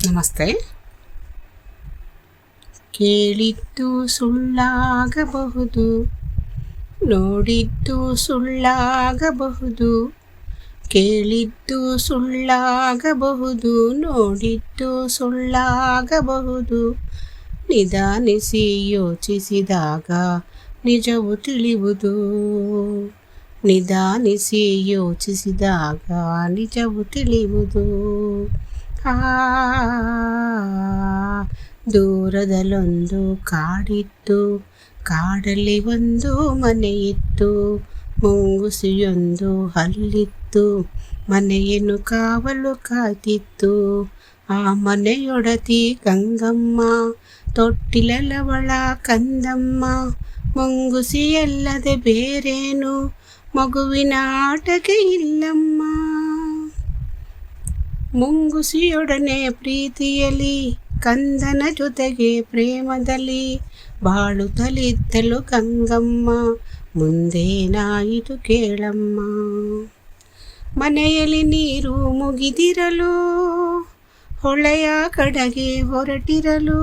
ನಮಸ್ತೆ. ಕೇಳಿದ್ದು ಸುಳ್ಳಾಗಬಹುದು, ನೋಡಿದ್ದು ಸುಳ್ಳಾಗಬಹುದು. ಕೇಳಿದ್ದು ಸುಳ್ಳಾಗಬಹುದು, ನೋಡಿದ್ದು ಸುಳ್ಳಾಗಬಹುದು. ನಿಧಾನಿಸಿ ಯೋಚಿಸಿದಾಗ ನಿಜವು ತಿಳಿಯುವುದು. ನಿಧಾನಿಸಿ ಯೋಚಿಸಿದಾಗ ನಿಜವು ತಿಳಿಯುವುದು. ದೂರದಲ್ಲೊಂದು ಕಾಡಿತ್ತು, ಕಾಡಲ್ಲಿ ಒಂದು ಮನೆಯಿತ್ತು. ಮುಂಗುಸಿಯೊಂದು ಹಲ್ಲಿತ್ತು, ಮನೆಯನ್ನು ಕಾವಲು ಕಾಯ್ತಿತ್ತು. ಆ ಮನೆಯೊಡತಿ ಗಂಗಮ್ಮ, ತೊಟ್ಟಿಲವಳ ಕಂದಮ್ಮ. ಮುಂಗುಸಿಯಲ್ಲದೆ ಬೇರೇನು ಮಗುವಿನ ಆಟಕ್ಕೆ ಇಲ್ಲಮ್ಮ. ಮುಂಗುಸಿಯೊಡನೆ ಪ್ರೀತಿಯಲಿ, ಕಂದನ ಜೊತೆಗೆ ಪ್ರೇಮದಲ್ಲಿ ಬಾಳುತ್ತಲಿದ್ದಲು ಗಂಗಮ್ಮ. ಮುಂದೇನಾಯಿತು ಕೇಳಮ್ಮ. ಮನೆಯಲ್ಲಿ ನೀರು ಮುಗಿದಿರಲು, ಹೊಳೆಯ ಕಡೆಗೆ ಹೊರಟಿರಲು.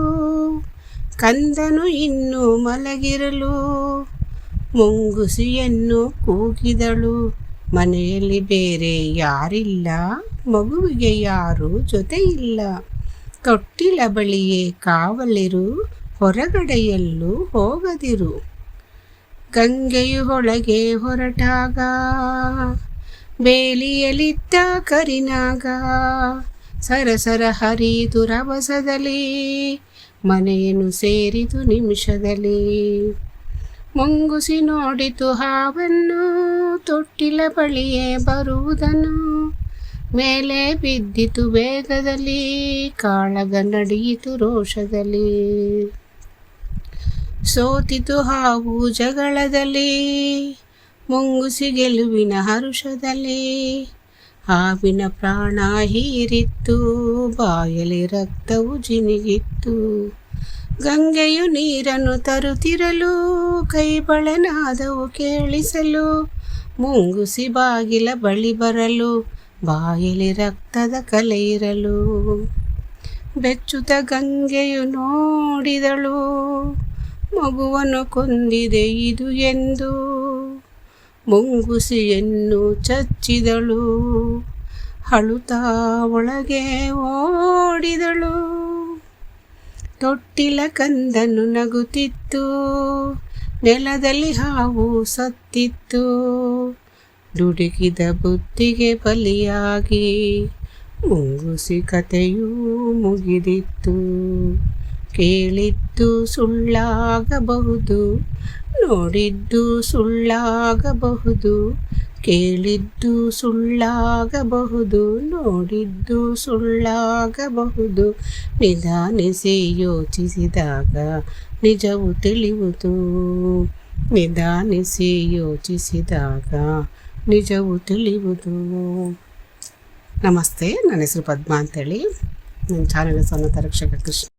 ಕಂದನು ಇನ್ನೂ ಮಲಗಿರಲು, ಮುಂಗುಸಿಯನ್ನು ಕೂಗಿದಳು. ಮನೆಯಲ್ಲಿ ಬೇರೆ ಯಾರಿಲ್ಲ, ಮಗುವಿಗೆ ಯಾರೂ ಜೊತೆ ಇಲ್ಲ. ತೊಟ್ಟಿಲ ಬಳಿಯೇ ಕಾವಲಿರು, ಹೊರಗಡೆ ಎಲ್ಲೂ ಹೋಗದಿರು. ಗಂಗೆಯು ಹೊಳಗೆ ಹೊರಟಾಗ, ಬೇಲಿಯಲಿದ್ದ ಕರಿನಾಗ. ಸರಸರ ಹರಿದು ರಭಸದಲ್ಲಿ, ಮನೆಯನ್ನು ಸೇರಿತು ನಿಮಿಷದಲ್ಲಿ. ಮುಂಗುಸಿ ನೋಡಿತು ಹಾವನ್ನು, ತೊಟ್ಟಿಲ ಬಳಿಯೇ ಬರುವುದನ್ನು. ಮೇಲೆ ಬಿದ್ದಿತು ವೇಗದಲ್ಲಿ, ಕಾಳಗ ನಡೆಯಿತು ರೋಷದಲ್ಲಿ. ಸೋತಿತು ಹಾವು ಜಗಳದಲ್ಲಿ, ಮುಂಗುಸಿ ಗೆಲುವಿನ ಹರುಷದಲ್ಲಿ. ಹಾವಿನ ಪ್ರಾಣ ಹೀರಿತ್ತು, ಬಾಯಲ್ಲಿ ರಕ್ತವು ಜಿನುಗಿತ್ತು. ಗಂಗೆಯು ನೀರನ್ನು ತರುತ್ತಿರಲು, ಕೈ ಬಳೆನಾದವು ಕೇಳಿಸಲು. ಮುಂಗುಸಿ ಬಾಗಿಲ ಬಳಿ ಬರಲು, ಬಾಯಲ್ಲಿ ರಕ್ತದ ಕಲೆ ಇರಲು. ಬೆಚ್ಚುತ ಗಂಗೆಯು ನೋಡಿದಳು, ಮಗುವನ್ನು ಕೊಂದಿದೆ ಇದು ಎಂದು. ಮುಂಗುಸಿಯನ್ನು ಚಚ್ಚಿದಳು, ಅಳುತ್ತಾ ಒಳಗೆ ಓಡಿದಳು. ತೊಟ್ಟಿಲ ಕಂದನು ನಗುತ್ತಿತ್ತು, ನೆಲದಲ್ಲಿ ಹಾವು ಸತ್ತಿತ್ತು. ದುಡುಕಿದ ಬುದ್ಧಿಗೆ ಬಲಿಯಾಗಿ, ಮುಂಗುಸಿ ಕಥೆಯೂ ಮುಗಿದಿತ್ತು. ಕೇಳಿದ್ದು ಸುಳ್ಳಾಗಬಹುದು, ನೋಡಿದ್ದು ಸುಳ್ಳಾಗಬಹುದು. ಕೇಳಿದ್ದು ಸುಳ್ಳಾಗಬಹುದು, ನೋಡಿದ್ದು ಸುಳ್ಳಾಗಬಹುದು. ನಿಧಾನಿಸಿ ಯೋಚಿಸಿದಾಗ ನಿಜವು ತಿಳಿಯುವುದು. ನಿಧಾನಿಸಿ ಯೋಚಿಸಿದಾಗ ನಿಜವು ತಿಳಿಯುವುದು. ನಮಸ್ತೆ, ನನ್ನ ಹೆಸರು ಪದ್ಮಾ ಅಂತೇಳಿ. ನನ್ನ ಚಾನೆಲ್ ಸನ್ನತ ರಕ್ಷಕ ಕೃಷ್ಣ.